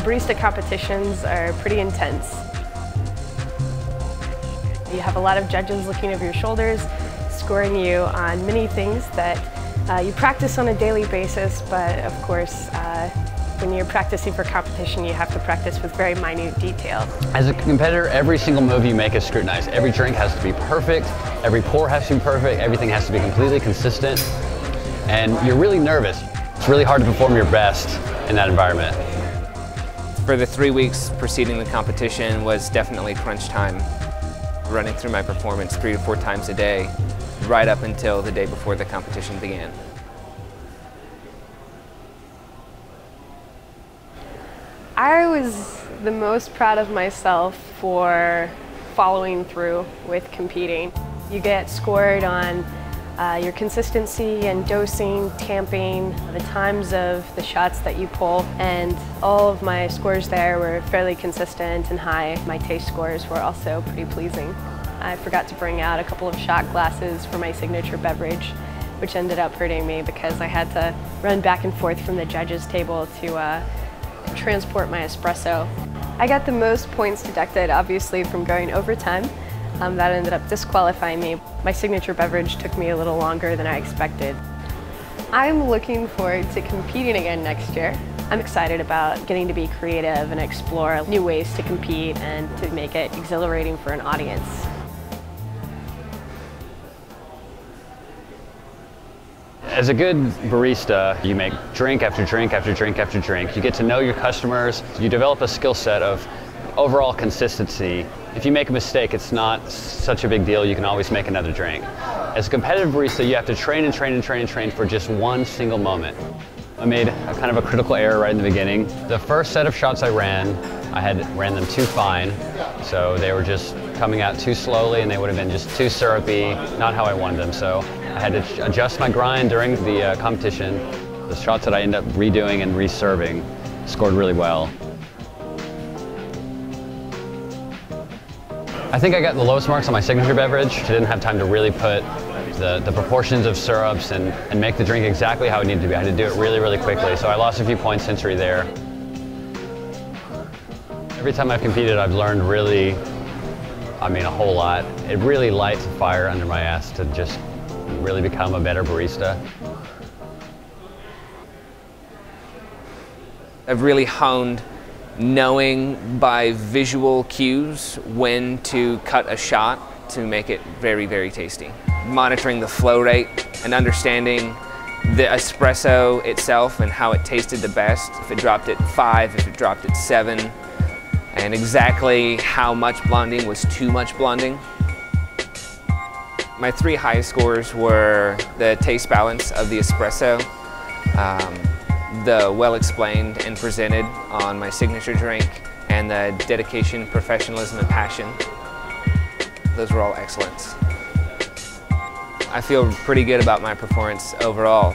Barista competitions are pretty intense. You have a lot of judges looking over your shoulders, scoring you on many things that you practice on a daily basis, but of course, when you're practicing for competition, you have to practice with very minute detail. As a competitor, every single move you make is scrutinized. Every drink has to be perfect, every pour has to be perfect, everything has to be completely consistent, and you're really nervous. It's really hard to perform your best in that environment. For the 3 weeks preceding the competition was definitely crunch time. Running through my performance 3 to 4 times a day, right up until the day before the competition began. I was the most proud of myself for following through with competing. You get scored on your consistency and dosing, tamping, the times of the shots that you pull, and all of my scores there were fairly consistent and high. My taste scores were also pretty pleasing. I forgot to bring out a couple of shot glasses for my signature beverage, which ended up hurting me because I had to run back and forth from the judges' table to transport my espresso. I got the most points deducted, obviously, from going overtime. That ended up disqualifying me. My signature beverage took me a little longer than I expected. I'm looking forward to competing again next year. I'm excited about getting to be creative and explore new ways to compete and to make it exhilarating for an audience. As a good barista, you make drink after drink after drink after drink. You get to know your customers. You develop a skill set of overall consistency. If you make a mistake, it's not such a big deal. You can always make another drink. As a competitive barista, you have to train and train and train and train for just one single moment. I made a kind of a critical error right in the beginning. The first set of shots I ran ran them too fine, so they were just coming out too slowly and they would have been just too syrupy, not how I wanted them. So I had to adjust my grind during the competition. The shots that I ended up redoing and reserving scored really well. I think I got the lowest marks on my signature beverage. I didn't have time to really put the proportions of syrups and make the drink exactly how it needed to be. I had to do it really, really quickly, so I lost a few points entry there. Every time I've competed, I've learned really, a whole lot. It really lights a fire under my ass to just really become a better barista. I've really honed knowing by visual cues when to cut a shot to make it very, very tasty. Monitoring the flow rate and understanding the espresso itself and how it tasted the best. If it dropped at 5, if it dropped at 7, and exactly how much blending was too much blending. My 3 highest scores were the taste balance of the espresso, the well explained and presented on my signature drink, and the dedication, professionalism, and passion. Those were all excellents. I feel pretty good about my performance overall.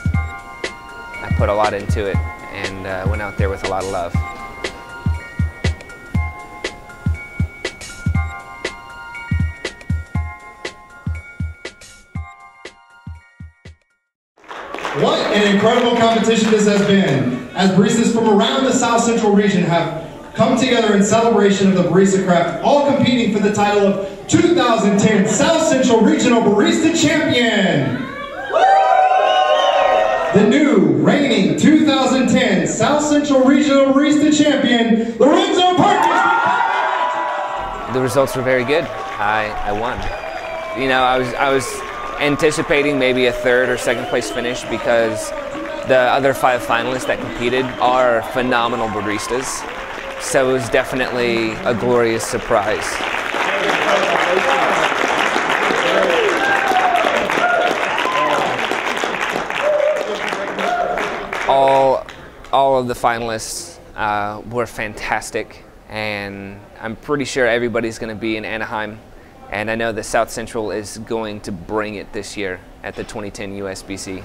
I put a lot into it and went out there with a lot of love. What an incredible competition this has been, as baristas from around the South Central region have come together in celebration of the barista craft, all competing for the title of 2010 South Central Regional Barista Champion. The new reigning 2010 South Central Regional Barista Champion, Lorenzo Perkins. The results were very good. I won. You know, I was anticipating maybe a 3rd or 2nd place finish because the other 5 finalists that competed are phenomenal baristas. So it was definitely a glorious surprise. All of the finalists were fantastic, and I'm pretty sure everybody's going to be in Anaheim. And I know that South Central is going to bring it this year at the 2010 USBC.